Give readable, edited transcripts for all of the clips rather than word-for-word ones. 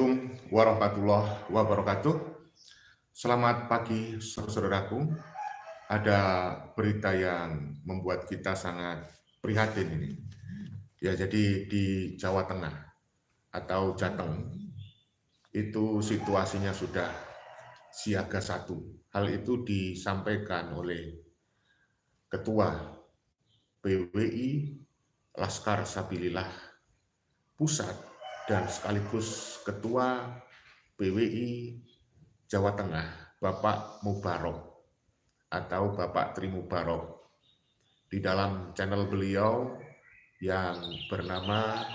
Assalamualaikum warahmatullahi wabarakatuh. Selamat pagi, saudaraku. Ada berita yang membuat kita sangat prihatin ini. Ya, jadi di Jawa Tengah atau Jateng itu situasinya sudah siaga satu. Hal itu disampaikan oleh Ketua PWI Laskar Sabilillah Pusat dan sekaligus Ketua PWI Jawa Tengah, Bapak Mubarok atau Bapak Tri Mubarok, di dalam channel beliau yang bernama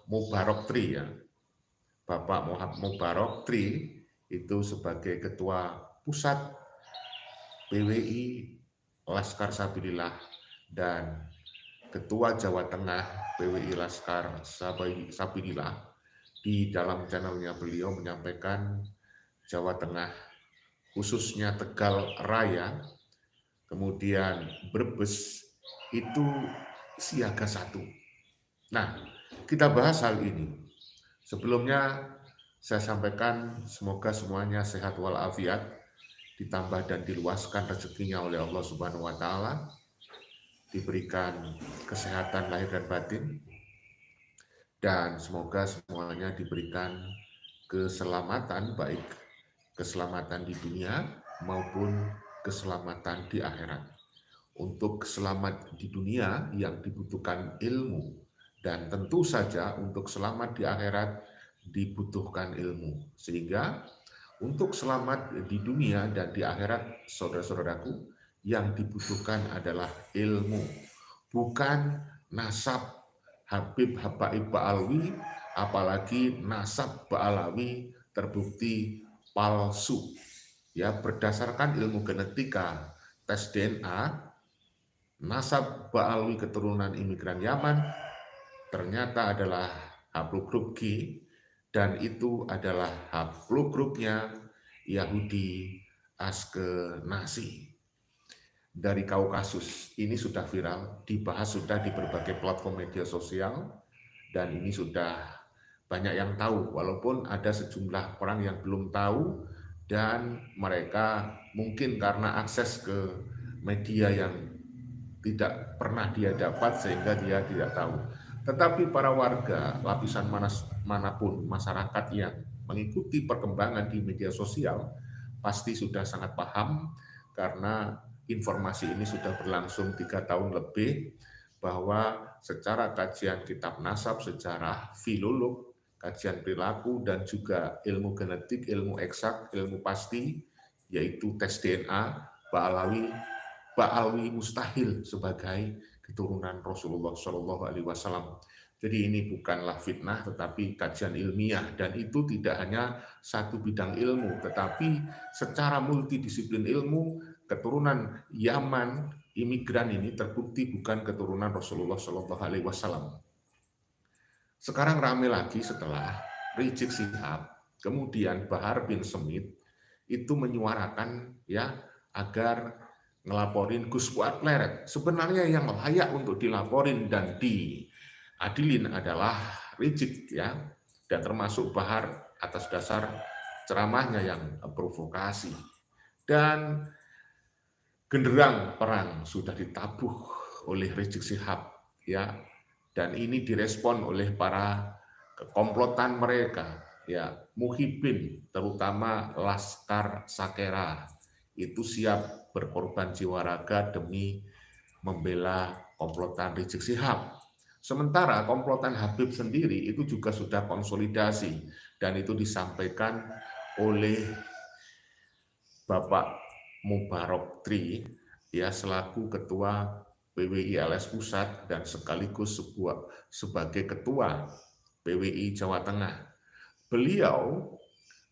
Mubarok Tri, ya. Bapak Mubarok Tri itu sebagai Ketua Pusat PWI Laskar Sabilillah dan Ketua Jawa Tengah PWI Laskar Sabilillah, di dalam channelnya beliau menyampaikan Jawa Tengah, khususnya Tegal Raya, kemudian Brebes, itu siaga satu. Nah, kita bahas hal ini. Sebelumnya saya sampaikan semoga semuanya sehat walafiat, ditambah dan diluaskan rezekinya oleh Allah Subhanahu wa Ta'ala, diberikan kesehatan lahir dan batin, dan semoga semuanya diberikan keselamatan, baik keselamatan di dunia maupun keselamatan di akhirat. Untuk selamat di dunia yang dibutuhkan ilmu, dan tentu saja untuk selamat di akhirat dibutuhkan ilmu. Sehingga untuk selamat di dunia dan di akhirat, saudara-saudaraku, yang dibutuhkan adalah ilmu, bukan nasab Habib Habaib Ba'alwi, apalagi nasab Ba'alawi terbukti palsu. Ya, berdasarkan ilmu genetika, tes DNA, nasab Ba'alwi keturunan imigran Yaman ternyata adalah haplogrup G, dan itu adalah haplogrupnya Yahudi Askenasi dari Kaukasus. Ini sudah viral, dibahas sudah di berbagai platform media sosial, dan ini sudah banyak yang tahu, walaupun ada sejumlah orang yang belum tahu, dan mereka mungkin karena akses ke media yang tidak pernah dia dapat sehingga dia tidak tahu. Tetapi para warga lapisan manapun masyarakat yang mengikuti perkembangan di media sosial pasti sudah sangat paham, karena informasi ini sudah berlangsung 3 tahun lebih, bahwa secara kajian kitab nasab, secara filolog, kajian perilaku, dan juga ilmu genetik, ilmu eksak, ilmu pasti, yaitu tes DNA, Ba'alwi mustahil sebagai keturunan Rasulullah Shallallahu Alaihi Wasallam. Jadi ini bukanlah fitnah, tetapi kajian ilmiah, dan itu tidak hanya satu bidang ilmu, tetapi secara multidisiplin ilmu. Keturunan Yaman, imigran ini terbukti bukan keturunan Rasulullah Shallallahu Alaihi Wasallam. Sekarang ramai lagi setelah Rizik Syihab, kemudian Bahar bin Smith itu menyuarakan, ya, agar ngelaporin Gus Fuad Pleret. Sebenarnya yang layak untuk dilaporin dan diadilin adalah Rizik, ya, dan termasuk Bahar atas dasar ceramahnya yang provokasi. Dan genderang perang sudah ditabuh oleh Rizik Syihab, ya, dan ini direspon oleh para komplotan mereka, ya. Muhibin, terutama Laskar Sakera, itu siap berkorban jiwa raga demi membela komplotan Rizik Syihab. Sementara komplotan Habib sendiri itu juga sudah konsolidasi, dan itu disampaikan oleh Bapak Mubarok Tri, ya, selaku Ketua PWI LS Pusat dan sekaligus sebagai Ketua PWI Jawa Tengah. Beliau,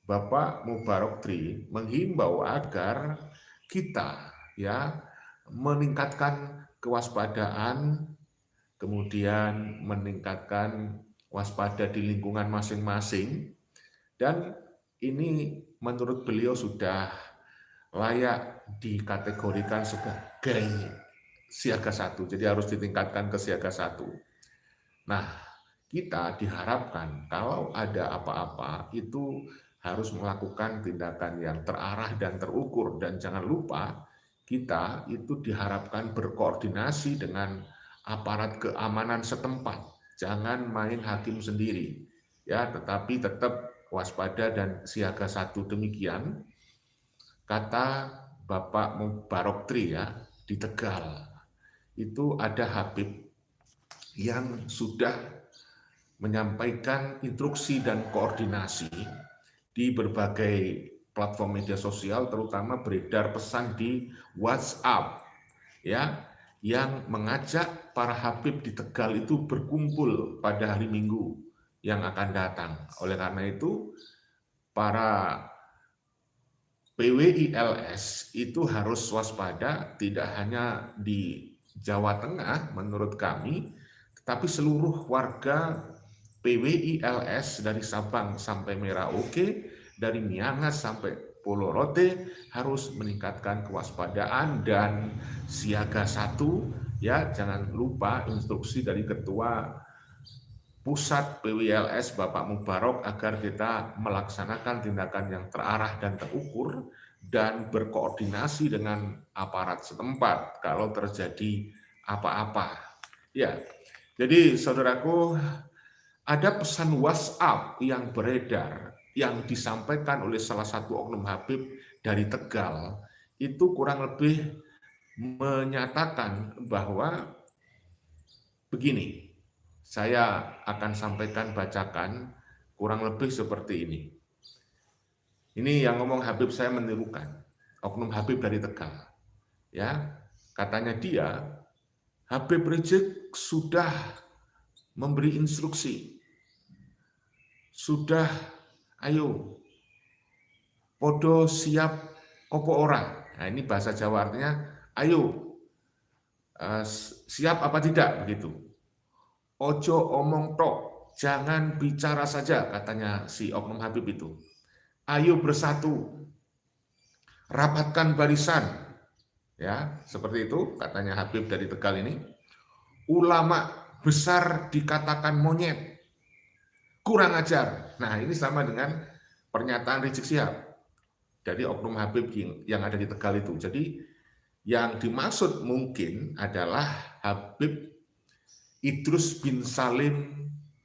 Bapak Mubarok Tri, menghimbau agar kita, ya, meningkatkan kewaspadaan, kemudian meningkatkan waspada di lingkungan masing-masing, dan ini menurut beliau sudah layak dikategorikan sebagai siaga satu, jadi harus ditingkatkan ke siaga satu. Nah, kita diharapkan kalau ada apa-apa itu harus melakukan tindakan yang terarah dan terukur, dan jangan lupa kita itu diharapkan berkoordinasi dengan aparat keamanan setempat. Jangan main hakim sendiri, ya, tetapi tetap waspada dan siaga satu. Demikian kata Bapak Mubarok Tri ya di Tegal. Itu ada Habib yang sudah menyampaikan instruksi dan koordinasi di berbagai platform media sosial, terutama beredar pesan di WhatsApp ya, yang mengajak para habib di Tegal itu berkumpul pada hari Minggu yang akan datang. Oleh karena itu, para PWILS itu harus waspada, tidak hanya di Jawa Tengah menurut kami, tetapi seluruh warga PWILS dari Sabang sampai Merauke, dari Miangas sampai Pulau Rote harus meningkatkan kewaspadaan dan siaga satu. Ya, jangan lupa instruksi dari Ketua Pusat PWILS Bapak Mubarok agar kita melaksanakan tindakan yang terarah dan terukur dan berkoordinasi dengan aparat setempat kalau terjadi apa-apa. Ya, jadi saudaraku, ada pesan WhatsApp yang beredar yang disampaikan oleh salah satu oknum Habib dari Tegal, itu kurang lebih menyatakan bahwa begini, saya akan sampaikan, bacakan kurang lebih seperti ini. Ini yang ngomong Habib, saya menirukan, oknum Habib dari Tegal. Ya, katanya dia, Habib Rizik sudah memberi instruksi, sudah, ayo, podo siap opo ora. Nah, ini bahasa Jawa artinya, ayo, siap apa tidak, begitu. Ojo omong tok, jangan bicara saja, katanya si oknum Habib itu. Ayo bersatu, rapatkan barisan, ya, seperti itu katanya Habib dari Tegal ini. Ulama besar dikatakan monyet, kurang ajar. Nah, ini sama dengan pernyataan Rizik Syihab dari oknum Habib yang ada di Tegal itu. Jadi yang dimaksud mungkin adalah Habib Idrus bin Salim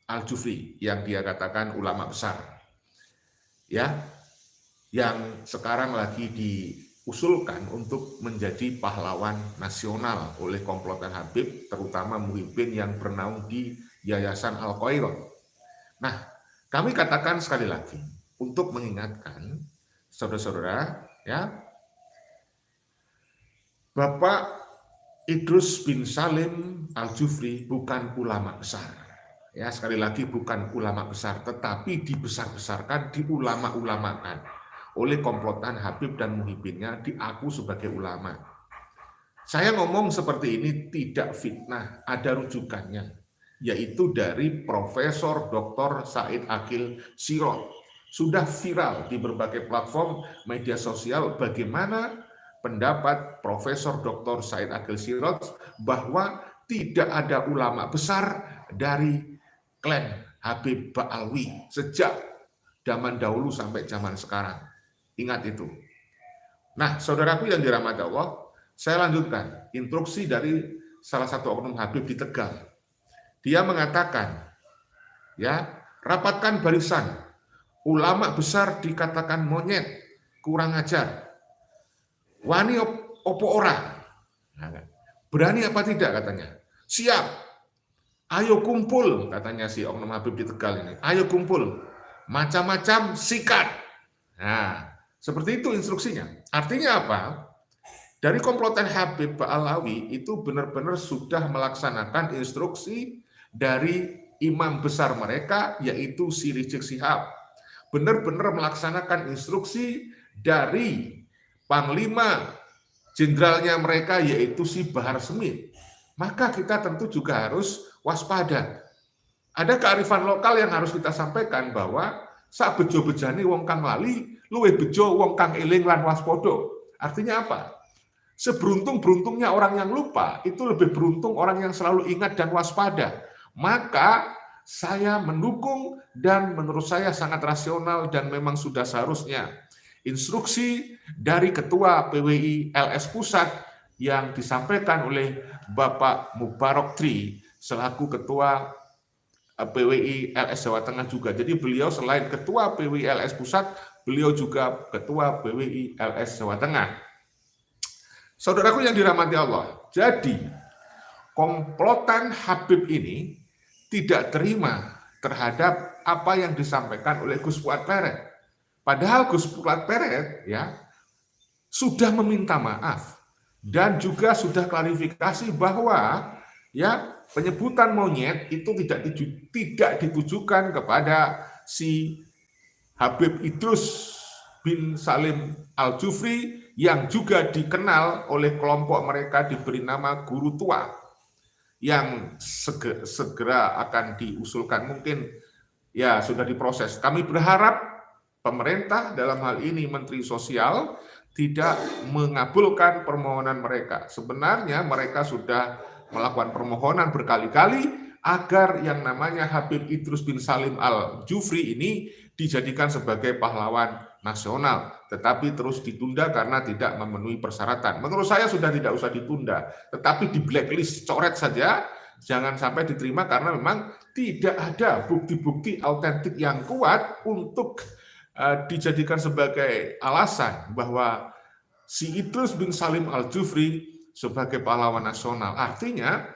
Al-Jufri yang dia katakan ulama besar, ya, yang sekarang lagi diusulkan untuk menjadi pahlawan nasional oleh komplotan Habib, terutama Muhyiddin yang bernaung di Yayasan Al-Khairat. Nah, kami katakan sekali lagi untuk mengingatkan saudara-saudara, ya, Bapak Idrus bin Salim Al-Jufri bukan ulama besar. Ya, sekali lagi bukan ulama besar, tetapi dibesar-besarkan, diulama-ulamakan oleh komplotan Habib dan Muhyiddinnya, diaku sebagai ulama. Saya ngomong seperti ini tidak fitnah, ada rujukannya, yaitu dari Profesor Dr. Said Akil Sirot. Sudah viral di berbagai platform media sosial bagaimana pendapat Profesor Dr. Said Akil Sirot bahwa tidak ada ulama besar dari klan Habib Ba'alwi sejak zaman dahulu sampai zaman sekarang. Ingat itu. Nah, saudaraku yang dirahmati Allah, saya lanjutkan instruksi dari salah satu oknum Habib di Tegal. Dia mengatakan, ya, rapatkan barisan. Ulama besar dikatakan monyet, kurang ajar. Wani opo ora? Berani apa tidak, katanya. Siap. Ayo kumpul, katanya si oknum Habib di Tegal ini. Ayo kumpul. Macam-macam sikat. Nah, seperti itu instruksinya. Artinya apa? Dari komplotan Habib Ba'alawi itu benar-benar sudah melaksanakan instruksi dari imam besar mereka, yaitu si Rizik Syihab. Benar-benar melaksanakan instruksi dari Panglima Jenderalnya mereka, yaitu si Bahar Smith. Maka kita tentu juga harus waspada. Ada kearifan lokal yang harus kita sampaikan bahwa sak bejo bejane wong kang lali, luwih bejo wong kang eling lan waspodo. Artinya apa? Seberuntung-beruntungnya orang yang lupa, itu lebih beruntung orang yang selalu ingat dan waspada. Maka saya mendukung dan menurut saya sangat rasional dan memang sudah seharusnya instruksi dari Ketua PWI LS Pusat yang disampaikan oleh Bapak Mubarok Tri selaku Ketua PWI LS Jawa Tengah juga. Jadi beliau selain Ketua PWI LS Pusat, beliau juga Ketua PWI LS Jawa Tengah. Saudaraku yang dirahmati Allah, jadi komplotan Habib ini tidak terima terhadap apa yang disampaikan oleh Gus Fuad Peret. Padahal Gus Fuad Peret ya sudah meminta maaf dan juga sudah klarifikasi bahwa ya penyebutan monyet itu tidak ditujukan kepada si Habib Idrus bin Salim Al-Jufri yang juga dikenal oleh kelompok mereka diberi nama guru tua yang segera akan diusulkan, mungkin ya sudah diproses. Kami berharap pemerintah dalam hal ini Menteri Sosial tidak mengabulkan permohonan mereka. Sebenarnya mereka sudah melakukan permohonan berkali-kali agar yang namanya Habib Idrus bin Salim Al-Jufri ini dijadikan sebagai pahlawan nasional, tetapi terus ditunda karena tidak memenuhi persyaratan. Menurut saya sudah tidak usah ditunda, tetapi di blacklist, coret saja, jangan sampai diterima karena memang tidak ada bukti-bukti autentik yang kuat untuk dijadikan sebagai alasan bahwa si Idrus bin Salim Al-Jufri sebagai pahlawan nasional. Artinya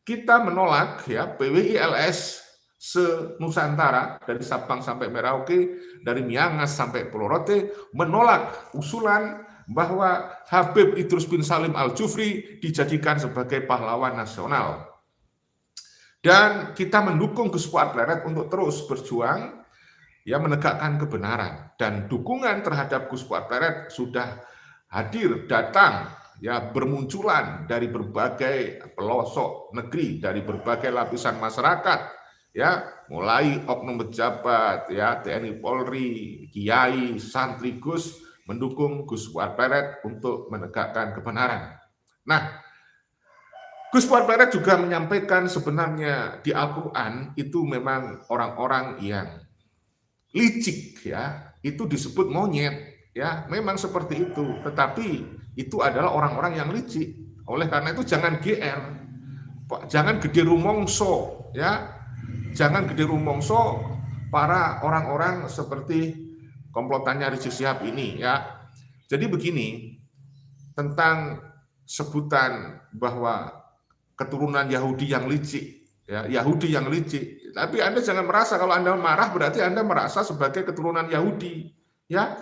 kita menolak ya PWI LS se-Nusantara dari Sabang sampai Merauke, dari Miangas sampai Pulau Rote menolak usulan bahwa Habib Idrus bin Salim Al-Jufri dijadikan sebagai pahlawan nasional. Dan kita mendukung Gus Fuad Peret untuk terus berjuang ya menegakkan kebenaran, dan dukungan terhadap Gus Fuad Peret sudah hadir, datang ya bermunculan dari berbagai pelosok negeri, dari berbagai lapisan masyarakat ya, mulai oknum pejabat ya, TNI Polri, kiai, santri Gus mendukung Gus Fuad Peret untuk menegakkan kebenaran. Nah, Gus Fuad Peret juga menyampaikan sebenarnya di Al-Qur'an itu memang orang-orang yang licik ya, itu disebut monyet ya, memang seperti itu, tetapi itu adalah orang-orang yang licik. Oleh karena itu jangan GR, jangan gede rumongso ya. Jangan gede rumongso para orang-orang seperti komplotannya Rizik Syihab ini ya. Jadi begini, tentang sebutan bahwa keturunan Yahudi yang licik, ya, Yahudi yang licik. Tapi Anda jangan merasa kalau Anda marah berarti Anda merasa sebagai keturunan Yahudi, ya.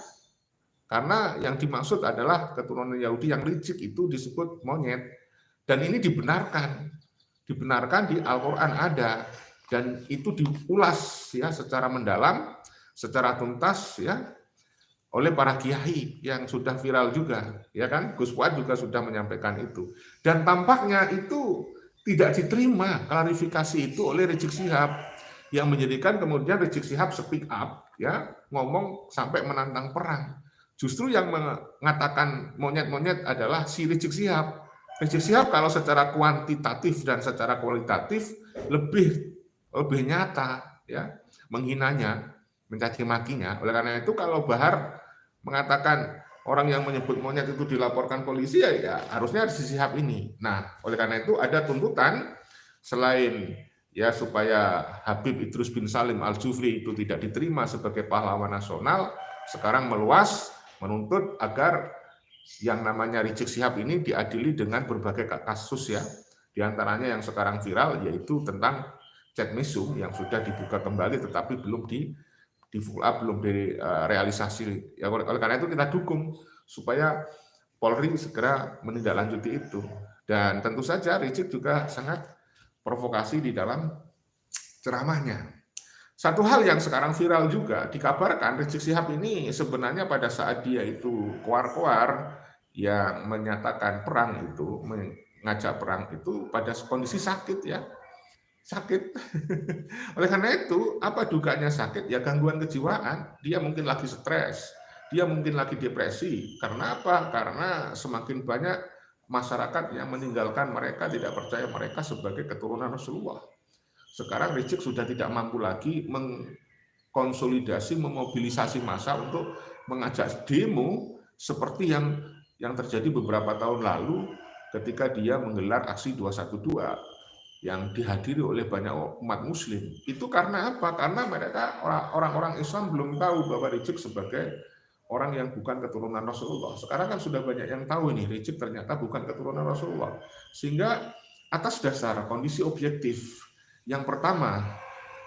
Karena yang dimaksud adalah keturunan Yahudi yang licik itu disebut monyet, dan ini dibenarkan di Al-Qur'an ada. Dan itu diulas ya secara mendalam, secara tuntas ya oleh para kiai yang sudah viral juga, ya kan? Gus Fuad juga sudah menyampaikan itu. Dan tampaknya itu tidak diterima klarifikasi itu oleh Rizik Syihab, yang menjadikan kemudian Rizik Syihab speak up ya, ngomong sampai menantang perang. Justru yang mengatakan monyet-monyet adalah si Rizik Syihab. Rizik Syihab kalau secara kuantitatif dan secara kualitatif lebih nyata ya menghinanya, mencaci makinya. Oleh karena itu kalau Bahar mengatakan orang yang menyebut monyet itu dilaporkan polisi ya harusnya Rizik Syihab ini. Nah, oleh karena itu ada tuntutan selain ya supaya Habib Idrus bin Salim Al-Jufri itu tidak diterima sebagai pahlawan nasional, sekarang meluas menuntut agar yang namanya Rizik Syihab ini diadili dengan berbagai kasus ya. Di antaranya yang sekarang viral yaitu tentang chat mesum yang sudah dibuka kembali tetapi belum di follow up, belum direalisasi. Ya, oleh karena itu kita dukung supaya Polri segera menindaklanjuti itu. Dan tentu saja Rizik juga sangat provokasi di dalam ceramahnya. Satu hal yang sekarang viral juga dikabarkan Rizik Syihab ini sebenarnya pada saat dia itu koar-koar yang menyatakan perang itu, mengajak perang itu pada kondisi sakit ya. Sakit. Oleh karena itu, apa dugaannya sakit? Ya gangguan kejiwaan. Dia mungkin lagi stres, dia mungkin lagi depresi. Karena apa? Karena semakin banyak masyarakat yang meninggalkan mereka, tidak percaya mereka sebagai keturunan Rasulullah. Sekarang Rizik sudah tidak mampu lagi mengkonsolidasi, memobilisasi massa untuk mengajak demo seperti yang terjadi beberapa tahun lalu ketika dia menggelar aksi 212 yang dihadiri oleh banyak umat muslim. Itu karena apa? Karena mereka orang-orang Islam belum tahu bahwa Rizik sebagai orang yang bukan keturunan Rasulullah. Sekarang kan sudah banyak yang tahu ini, Rizik ternyata bukan keturunan Rasulullah. Sehingga atas dasar kondisi objektif, yang pertama,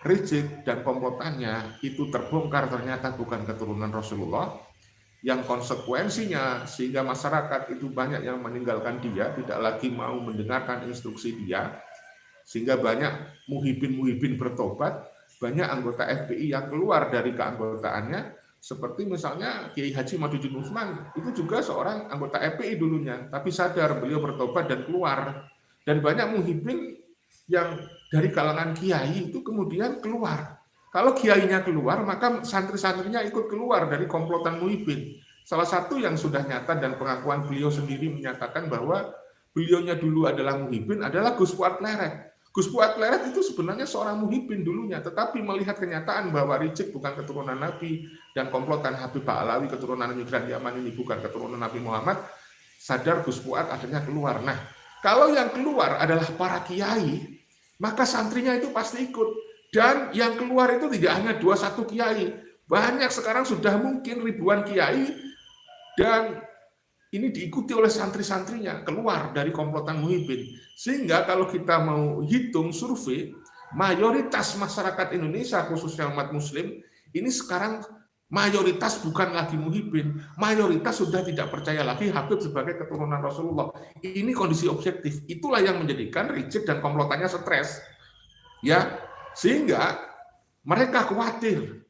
Rizik dan komplotannya itu terbongkar ternyata bukan keturunan Rasulullah, yang konsekuensinya sehingga masyarakat itu banyak yang meninggalkan dia, tidak lagi mau mendengarkan instruksi dia, sehingga banyak muhibin bertobat, banyak anggota FPI yang keluar dari keanggotaannya, seperti misalnya Kiai Haji Madudin Utsman, itu juga seorang anggota FPI dulunya, tapi sadar beliau bertobat dan keluar. Dan banyak muhibin yang dari kalangan kiai itu kemudian keluar. Kalau kiainya keluar, maka santri-santrinya ikut keluar dari komplotan muhibin. Salah satu yang sudah nyata dan pengakuan beliau sendiri menyatakan bahwa beliaunya dulu adalah muhibin adalah Gus Fuad Pleret. Gus Fuad Pleret itu sebenarnya seorang muhibin dulunya, tetapi melihat kenyataan bahwa Rizik bukan keturunan Nabi dan komplotan Habib Ba'alawi keturunan migran Yaman ini bukan keturunan Nabi Muhammad, sadar Gus Fuad akhirnya keluar. Nah, kalau yang keluar adalah para kiai, maka santrinya itu pasti ikut. Dan yang keluar itu tidak hanya 21 kiai, banyak sekarang sudah mungkin ribuan kiai, dan ini diikuti oleh santri-santrinya keluar dari komplotan muhibin. Sehingga kalau kita mau hitung survei, mayoritas masyarakat Indonesia khususnya umat muslim ini sekarang mayoritas bukan lagi muhibin, mayoritas sudah tidak percaya lagi Habib sebagai keturunan Rasulullah. Ini kondisi objektif. Itulah yang menjadikan Rizik dan komplotannya stres. Ya, sehingga mereka khawatir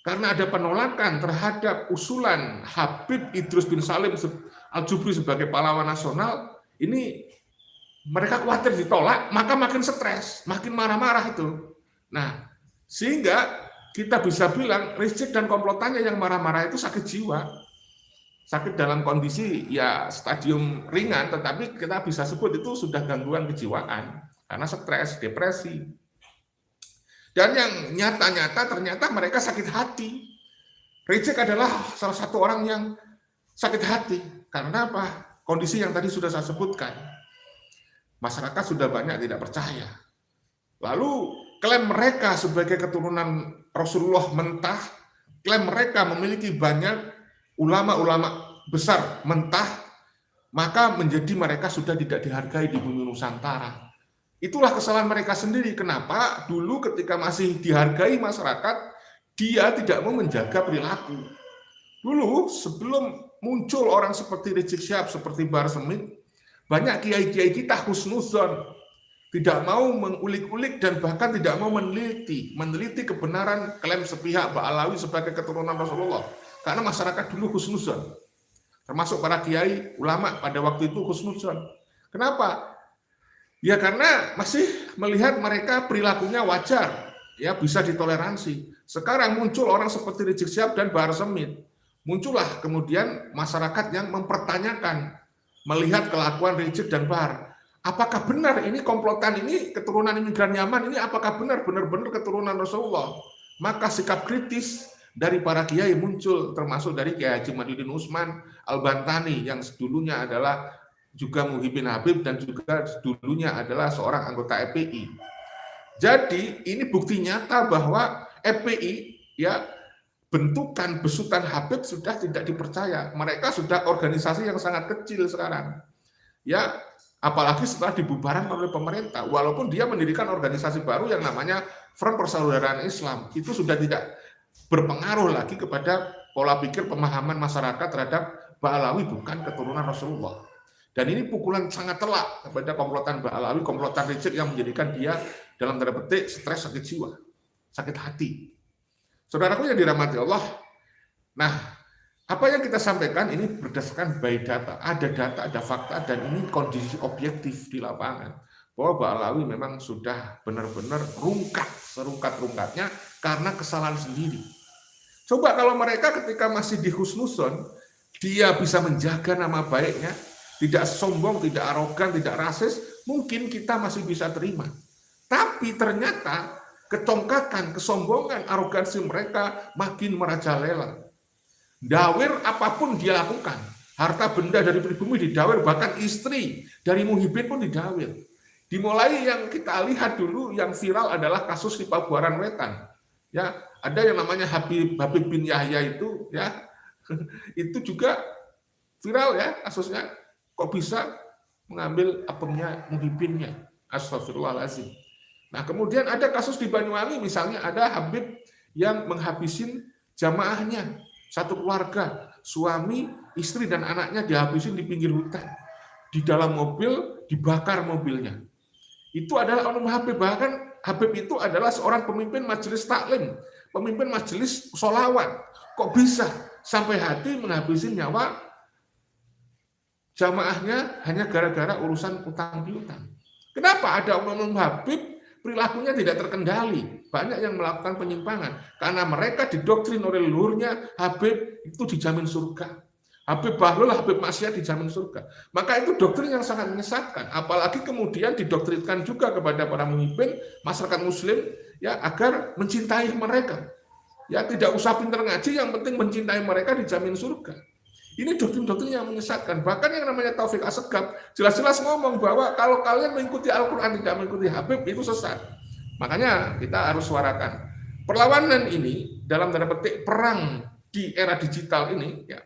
karena ada penolakan terhadap usulan Habib Idrus bin Salim Al-Jubri sebagai pahlawan nasional. Ini mereka khawatir ditolak, maka makin stres, makin marah-marah itu. Nah, sehingga kita bisa bilang Rizik dan komplotannya yang marah-marah itu sakit jiwa. Sakit dalam kondisi ya stadium ringan, tetapi kita bisa sebut itu sudah gangguan kejiwaan karena stres, depresi. Dan yang nyata-nyata ternyata mereka sakit hati. Rizik adalah salah satu orang yang sakit hati. Karena apa? Kondisi yang tadi sudah saya sebutkan. Masyarakat sudah banyak tidak percaya. Lalu klaim mereka sebagai keturunan Rasulullah mentah, klaim mereka memiliki banyak ulama-ulama besar mentah, maka menjadi mereka sudah tidak dihargai di bumi Nusantara. Itulah kesalahan mereka sendiri. Kenapa? Dulu ketika masih dihargai masyarakat, dia tidak mau menjaga perilaku. Dulu sebelum muncul orang seperti Rizik Syihab, seperti Bahar Smith, banyak kiai-kiai kita husnuzon, tidak mau mengulik-ulik dan bahkan tidak mau meneliti kebenaran klaim sepihak Ba'alawi sebagai keturunan Rasulullah. Karena masyarakat dulu husnuzon, termasuk para kiai ulama pada waktu itu husnuzon. Kenapa? Ya karena masih melihat mereka perilakunya wajar, ya bisa ditoleransi. Sekarang muncul orang seperti Rizik Syihab dan Bahar Smith. Muncullah kemudian masyarakat yang mempertanyakan, melihat kelakuan Rizik dan Bahar. Apakah benar ini komplotan ini keturunan imigran Yaman ini apakah benar-benar keturunan Rasulullah? Maka sikap kritis dari para kiai muncul, termasuk dari Kiai Haji Madudin Utsman Al-Bantani yang dulunya adalah juga muhibin Habib dan juga dulunya adalah seorang anggota FPI. Jadi ini bukti nyata bahwa FPI ya bentukan besutan Habib sudah tidak dipercaya. Mereka sudah organisasi yang sangat kecil sekarang. Ya, apalagi setelah dibubarkan oleh pemerintah. Walaupun dia mendirikan organisasi baru yang namanya Front Persaudaraan Islam, itu sudah tidak berpengaruh lagi kepada pola pikir pemahaman masyarakat terhadap Ba'alawi bukan keturunan Rasulullah. Dan ini pukulan sangat telak kepada komplotan Ba'alawi, komplotan Rizik yang menjadikan dia dalam tanda petik stres, sakit jiwa, sakit hati. Saudaraku yang dirahmati Allah, nah apa yang kita sampaikan ini berdasarkan by data, ada fakta, dan ini kondisi objektif di lapangan. Bahwa Ba'alawi memang sudah benar-benar rungkat, serungkat-rungkatnya karena kesalahan sendiri. Coba kalau mereka ketika masih di husnuzon, dia bisa menjaga nama baiknya, tidak sombong, tidak arogan, tidak rasis, mungkin kita masih bisa terima. Tapi ternyata kecongkakan, kesombongan, arogansi mereka makin merajalela. Dawir apapun dia lakukan. Harta benda dari pribumi didawir, bahkan istri dari Muhyiddin pun didawir. Dimulai yang kita lihat dulu yang viral adalah kasus di Pabuaran Wetan. Ya, ada yang namanya Habib bin Yahya itu, ya, itu juga viral ya kasusnya. Kok bisa mengambil apemnya Muhyiddinnya? Astagfirullahaladzim. Nah, kemudian ada kasus di Banyuwangi, misalnya ada Habib yang menghabisin jamaahnya, satu keluarga, suami, istri, dan anaknya dihabisin di pinggir hutan. Di dalam mobil, dibakar mobilnya. Itu adalah oknum Habib. Bahkan Habib itu adalah seorang pemimpin majelis taklim, pemimpin majelis sholawat. Kok bisa sampai hati menghabisin nyawa jamaahnya hanya gara-gara urusan utang piutang? Kenapa ada oknum Habib perilakunya tidak terkendali, banyak yang melakukan penyimpangan karena mereka didoktrin oleh leluhurnya Habib itu dijamin surga, Habib Bahlul, Habib Masyad dijamin surga. Maka itu doktrin yang sangat menyesatkan, apalagi kemudian didoktrinkan juga kepada para pemimpin masyarakat Muslim ya agar mencintai mereka, ya tidak usah pintar ngaji, yang penting mencintai mereka dijamin surga. Ini doktrin-doktrin yang menyesatkan. Bahkan yang namanya Taufik Assegaf jelas-jelas ngomong bahwa kalau kalian mengikuti Al-Quran tidak mengikuti Habib itu sesat. Makanya kita harus suarakan. Perlawanan ini dalam tanda petik perang di era digital ini, ya,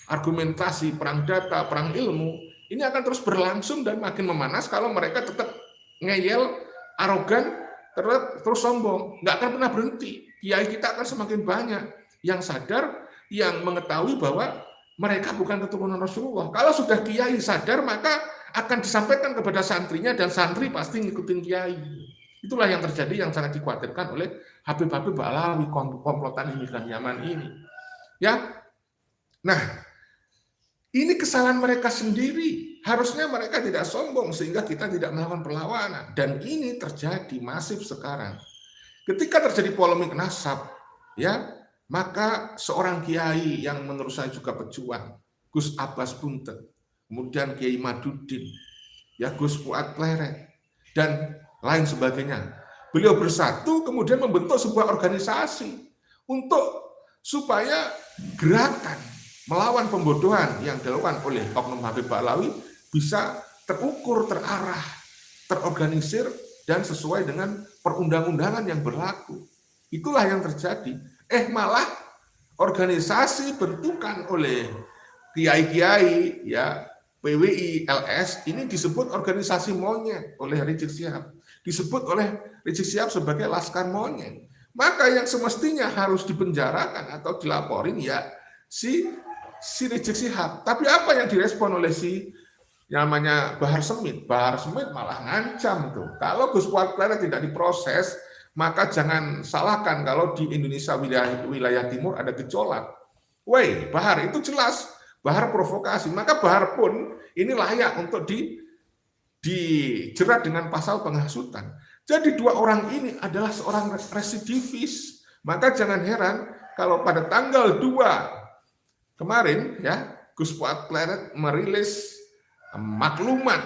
argumentasi, perang data, perang ilmu, ini akan terus berlangsung dan makin memanas kalau mereka tetap ngeyel, arogan, terus sombong. Nggak akan pernah berhenti. Kiai kita akan semakin banyak yang sadar, yang mengetahui bahwa mereka bukan keturunan Rasulullah. Kalau sudah kiai sadar, maka akan disampaikan kepada santrinya dan santri pasti ngikutin kiai. Itulah yang terjadi yang sangat dikhawatirkan oleh Habib-Habib Ba'alawi, komplotan imigran Yaman ini. Ya, nah ini kesalahan mereka sendiri. Harusnya mereka tidak sombong sehingga kita tidak melakukan perlawanan. Dan ini terjadi masif sekarang. Ketika terjadi polemik nasab, ya, maka seorang kiai yang menurut saya juga pejuang, Gus Abbas Buntet, kemudian Kiai Maduddin, ya Gus Fuad Pleret, dan lain sebagainya. Beliau bersatu kemudian membentuk sebuah organisasi untuk supaya gerakan melawan pembodohan yang dilakukan oleh oknum Habib Ba'alawi bisa terukur, terarah, terorganisir, dan sesuai dengan perundang-undangan yang berlaku. Itulah yang terjadi. Malah organisasi bentukan oleh kiai-kiai, ya PWI, LS, ini disebut organisasi monyet oleh Rizik Syihab. Disebut oleh Rizik Syihab sebagai laskar monyet. Maka yang semestinya harus dipenjarakan atau dilaporin ya si Rizik Syihab. Tapi apa yang direspon oleh si yang namanya Bahar Smith? Bahar Smith malah ngancam tuh. Kalau Gus Fuad Pleret tidak diproses, maka jangan salahkan kalau di Indonesia wilayah timur ada gejolak. Woi, Bahar itu jelas, Bahar provokasi. Maka Bahar pun ini layak untuk dijerat dengan pasal penghasutan. Jadi dua orang ini adalah seorang residivis. Maka jangan heran kalau pada tanggal 2 kemarin ya Gus Fuad Pleret merilis maklumat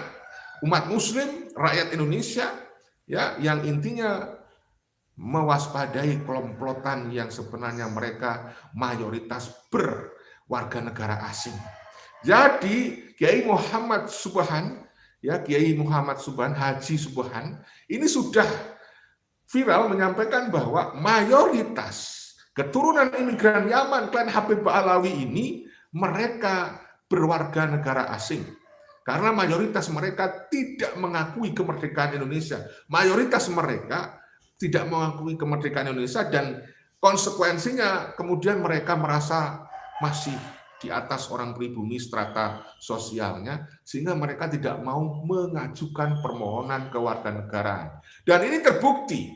umat Muslim, rakyat Indonesia, ya yang intinya mewaspadai komplotan yang sebenarnya mereka mayoritas berwarga negara asing. Jadi Kiai Muhammad Subhan, ya Kiai Muhammad Subhan, Haji Subhan, ini sudah viral menyampaikan bahwa mayoritas keturunan imigran Yaman, klan Habib Ba'alawi ini mereka berwarga negara asing. Karena mayoritas mereka tidak mengakui kemerdekaan Indonesia. Mayoritas mereka tidak mengakui kemerdekaan Indonesia dan konsekuensinya kemudian mereka merasa masih di atas orang pribumi strata sosialnya sehingga mereka tidak mau mengajukan permohonan kewarganegaraan. Dan ini terbukti.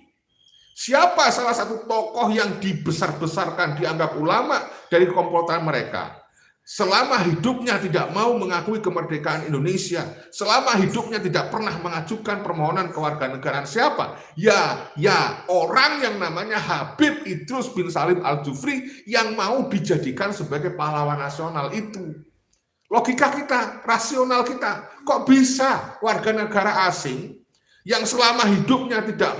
Siapa salah satu tokoh yang dibesar-besarkan dianggap ulama dari komplotan mereka? Selama hidupnya tidak mau mengakui kemerdekaan Indonesia, selama hidupnya tidak pernah mengajukan permohonan kewarganegaraan siapa? Ya orang yang namanya Habib Idrus bin Salim Al-Jufri yang mau dijadikan sebagai pahlawan nasional itu. Logika kita, rasional kita, kok bisa warga negara asing yang selama hidupnya tidak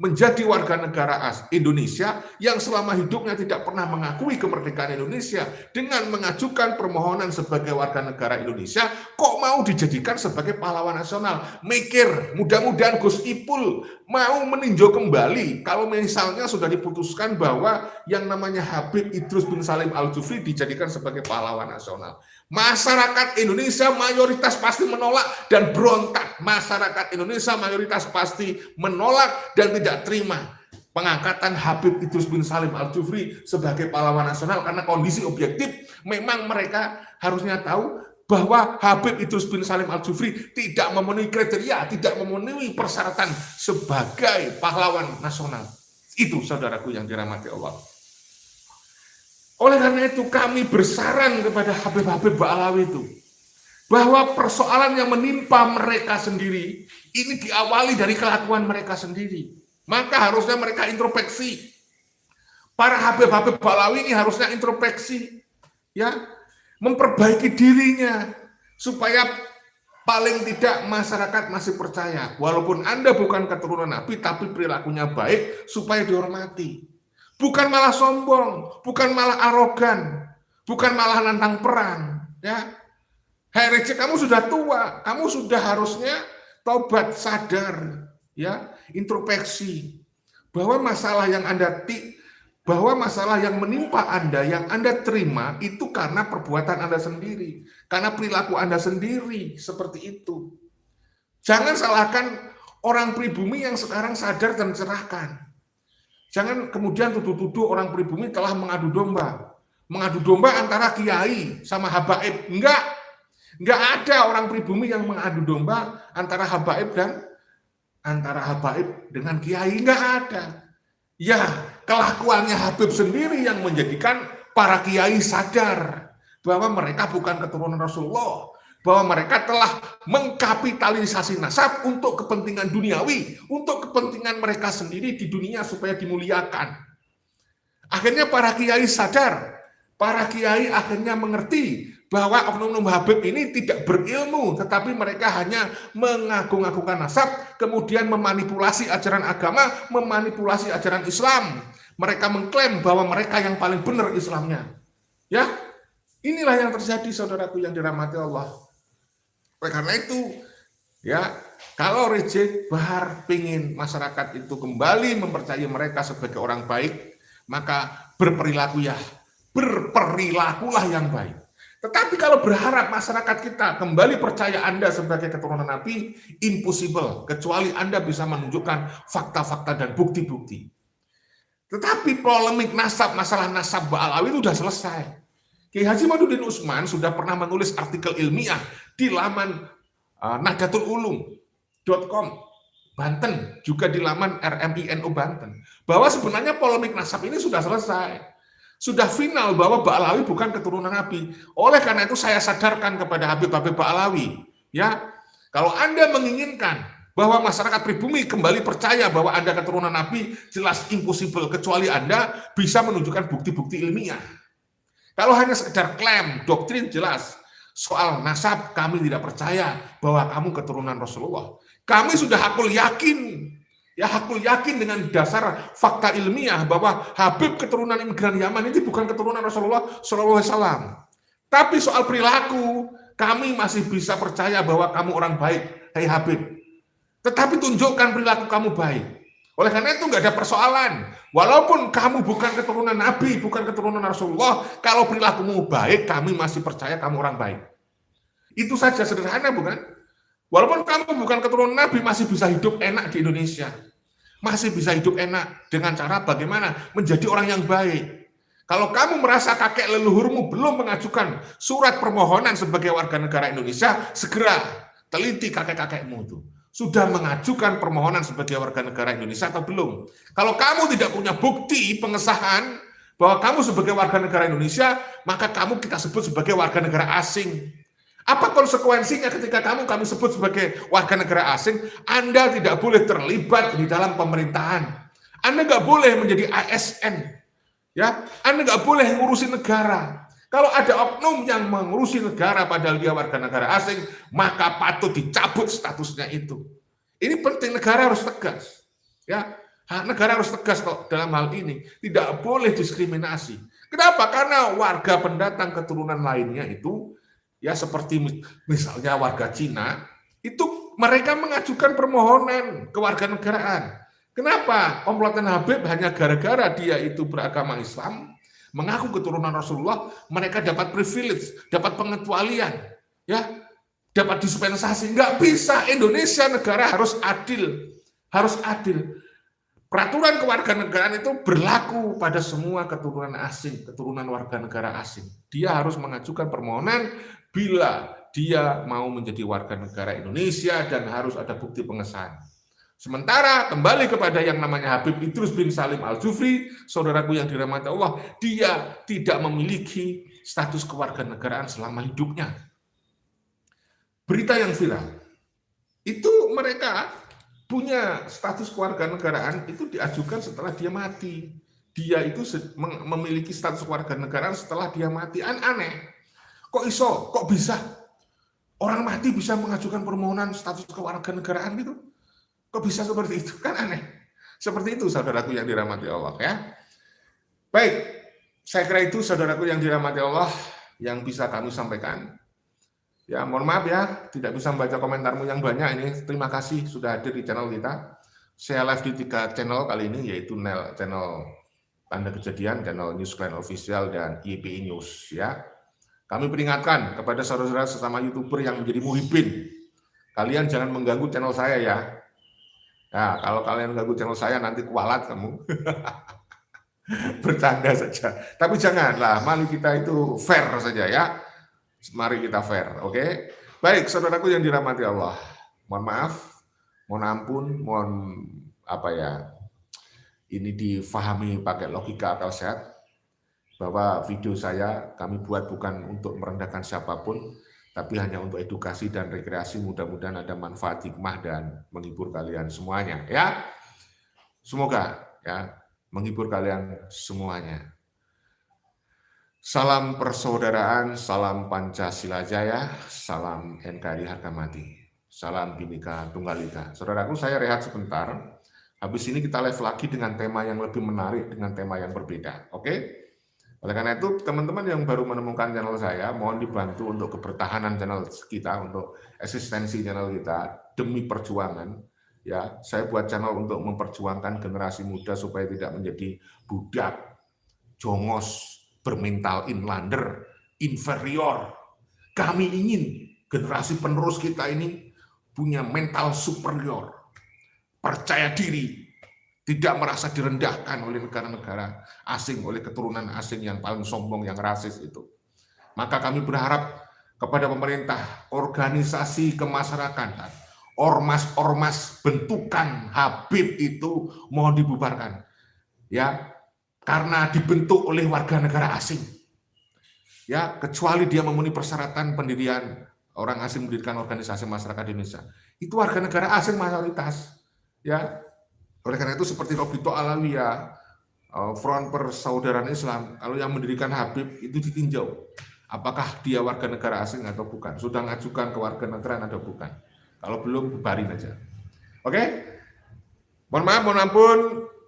menjadi warga negara Indonesia, yang selama hidupnya tidak pernah mengakui kemerdekaan Indonesia, dengan mengajukan permohonan sebagai warga negara Indonesia, kok mau dijadikan sebagai pahlawan nasional? Mikir, mudah-mudahan Gus Ipul mau meninjau kembali kalau misalnya sudah diputuskan bahwa yang namanya Habib Idrus bin Salim Al-Jufri dijadikan sebagai pahlawan nasional. Masyarakat Indonesia mayoritas pasti menolak dan berontak. Masyarakat Indonesia mayoritas pasti menolak dan tidak terima pengangkatan Habib Idrus bin Salim Al-Jufri sebagai pahlawan nasional, karena kondisi objektif memang mereka harusnya tahu bahwa Habib Idrus bin Salim Al-Jufri tidak memenuhi kriteria, tidak memenuhi persyaratan sebagai pahlawan nasional. Itu saudaraku yang dirahmati Allah. Oleh karena itu kami bersaran kepada Habib-Habib Ba'alawi itu, bahwa persoalan yang menimpa mereka sendiri ini diawali dari kelakuan mereka sendiri. Maka harusnya mereka introspeksi. Para Habib-Habib Ba'alawi ini harusnya introspeksi, ya, memperbaiki dirinya supaya paling tidak masyarakat masih percaya, walaupun Anda bukan keturunan Nabi, tapi perilakunya baik supaya dihormati. Bukan malah sombong, bukan malah arogan, bukan malah nantang perang, ya. Hei Recep, kamu sudah tua, kamu sudah harusnya taubat, sadar, ya, introspeksi bahwa masalah yang menimpa Anda, yang Anda terima itu karena perbuatan Anda sendiri, karena perilaku Anda sendiri seperti itu. Jangan salahkan orang pribumi yang sekarang sadar dan cerahkan. Jangan kemudian tuduh-tuduh orang pribumi telah mengadu domba. Mengadu domba antara kiai sama habaib. Enggak ada orang pribumi yang mengadu domba antara habaib dengan kiai. Enggak ada. Ya, kelakuannya Habib sendiri yang menjadikan para kiai sadar bahwa mereka bukan keturunan Rasulullah, bahwa mereka telah mengkapitalisasi nasab untuk kepentingan duniawi, untuk kepentingan mereka sendiri di dunia supaya dimuliakan. Akhirnya para kiai sadar, para kiai akhirnya mengerti bahwa oknum Habib ini tidak berilmu, tetapi mereka hanya mengagung-agungkan nasab, kemudian memanipulasi ajaran agama, memanipulasi ajaran Islam. Mereka mengklaim bahwa mereka yang paling benar Islamnya. Ya, inilah yang terjadi, saudaraku yang dirahmati Allah. Oleh karena itu, ya, kalau Recep Bahar ingin masyarakat itu kembali mempercayai mereka sebagai orang baik, maka berperilakulah yang baik. Tetapi kalau berharap masyarakat kita kembali percaya Anda sebagai keturunan Nabi, impossible, kecuali Anda bisa menunjukkan fakta-fakta dan bukti-bukti. Tetapi polemik nasab, masalah nasab Ba'alawi itu sudah selesai. Kiai Haji Madudin Usman sudah pernah menulis artikel ilmiah di laman nahdlatululum.com Banten, juga di laman RMINU Banten, bahwa sebenarnya polemik nasab ini sudah selesai. Sudah final bahwa Ba'alawi bukan keturunan Nabi. Oleh karena itu saya sadarkan kepada Habib-Habib Ba'alawi, ya, kalau Anda menginginkan bahwa masyarakat pribumi kembali percaya bahwa Anda keturunan Nabi, jelas impossible, kecuali Anda bisa menunjukkan bukti-bukti ilmiah. Kalau hanya sekedar klaim, doktrin jelas, soal nasab kami tidak percaya bahwa kamu keturunan Rasulullah. Kami sudah hakul yakin dengan dasar fakta ilmiah bahwa Habib keturunan imigran Yaman ini bukan keturunan Rasulullah SAW. Tapi soal perilaku, kami masih bisa percaya bahwa kamu orang baik, hai Habib. Tetapi tunjukkan perilaku kamu baik. Oleh karena itu nggak ada persoalan. Walaupun kamu bukan keturunan Nabi, bukan keturunan Rasulullah, kalau perilakumu baik, kami masih percaya kamu orang baik. Itu saja, sederhana bukan? Walaupun kamu bukan keturunan Nabi, masih bisa hidup enak di Indonesia. Masih bisa hidup enak dengan cara bagaimana? Menjadi orang yang baik. Kalau kamu merasa kakek leluhurmu belum mengajukan surat permohonan sebagai warga negara Indonesia, segera teliti kakek-kakekmu itu. Sudah mengajukan permohonan sebagai warga negara Indonesia atau belum? Kalau kamu tidak punya bukti pengesahan bahwa kamu sebagai warga negara Indonesia, maka kamu kita sebut sebagai warga negara asing. Apa konsekuensinya ketika kami sebut sebagai warga negara asing? Anda tidak boleh terlibat di dalam pemerintahan. Anda nggak boleh menjadi ASN. Ya, Anda nggak boleh ngurusi negara. Kalau ada oknum yang mengurusi negara padahal dia warga negara asing, maka patut dicabut statusnya itu. Ini penting, negara harus tegas. Ya, negara harus tegas kok dalam hal ini. Tidak boleh diskriminasi. Kenapa? Karena warga pendatang keturunan lainnya itu, ya seperti misalnya warga Cina, itu mereka mengajukan permohonan kewarganegaraan. Kenapa? Komplotan Habib hanya gara-gara dia itu beragama Islam, mengaku keturunan Rasulullah, mereka dapat privilege, dapat pengecualian, ya, dapat dispensasi. Nggak bisa. Indonesia negara harus adil, harus adil. Peraturan kewarganegaraan itu berlaku pada semua keturunan asing, keturunan warga negara asing. Dia harus mengajukan permohonan bila dia mau menjadi warga negara Indonesia dan harus ada bukti pengesahan. Sementara kembali kepada yang namanya Habib Idrus bin Salim Al-Jufri, saudaraku yang dirahmati Allah, dia tidak memiliki status kewarganegaraan selama hidupnya. Berita yang viral, itu mereka punya status kewarganegaraan itu diajukan setelah dia mati. Dia itu memiliki status kewarganegaraan setelah dia mati. Aneh. Kok iso? Kok bisa? Orang mati bisa mengajukan permohonan status kewarganegaraan gitu? Kok bisa seperti itu? Kan aneh. Seperti itu, saudaraku yang dirahmati Allah, ya. Baik, saya kira itu, saudaraku yang dirahmati Allah, yang bisa kami sampaikan. Ya, mohon maaf ya, tidak bisa membaca komentarmu yang banyak ini. Terima kasih sudah hadir di channel kita. Saya live di 3 channel kali ini, yaitu channel Tanda Kejadian, channel News Clan Official, dan YPI News. Ya, kami peringatkan kepada saudara-saudara sesama YouTuber yang menjadi muhibin. Kalian jangan mengganggu channel saya ya. Nah, kalau kalian mengganggu channel saya, nanti kualat kamu. Bercanda saja. Tapi janganlah, mari kita itu fair saja ya. Mari kita fair, oke? Baik, saudaraku yang dirahmati Allah. Mohon maaf, mohon ampun, mohon ini difahami pakai logika akal sehat, bahwa video saya kami buat bukan untuk merendahkan siapapun, tapi hanya untuk edukasi dan rekreasi. Mudah-mudahan ada manfaat, hikmah, dan menghibur kalian semuanya. Ya, semoga ya menghibur kalian semuanya. Salam persaudaraan, salam Pancasila Jaya, salam NKRI harga mati, salam Bhinneka Tunggal Ika. Saudaraku, saya rehat sebentar. Habis ini kita live lagi dengan tema yang lebih menarik, dengan tema yang berbeda. Oke? Oleh karena itu, teman-teman yang baru menemukan channel saya, mohon dibantu untuk kebertahanan channel kita, untuk eksistensi channel kita, demi perjuangan. Ya, saya buat channel untuk memperjuangkan generasi muda supaya tidak menjadi budak, jongos, bermental inlander, inferior. Kami ingin generasi penerus kita ini punya mental superior, percaya diri, tidak merasa direndahkan oleh negara-negara asing, oleh keturunan asing yang paling sombong, yang rasis itu. Maka kami berharap kepada pemerintah, organisasi kemasyarakatan, ormas-ormas bentukan Habib itu mohon dibubarkan. Ya, karena dibentuk oleh warga negara asing. Ya, kecuali dia memenuhi persyaratan pendirian, orang asing mendirikan organisasi masyarakat Indonesia. Itu warga negara asing mayoritas. Ya. Oleh karena itu seperti Robito Alawiyah, Front Persaudaraan Islam, kalau yang mendirikan Habib itu ditinjau. Apakah dia warga negara asing atau bukan? Sudah ngajukan ke warga negara atau bukan? Kalau belum, bubarin aja. Oke? Mohon maaf, mohon ampun.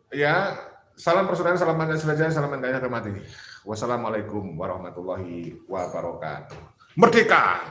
Ya, salam persaudaraan, salam Pancasila Jaya, salam NKRI harga mati. Wassalamualaikum warahmatullahi wabarakatuh. Merdeka!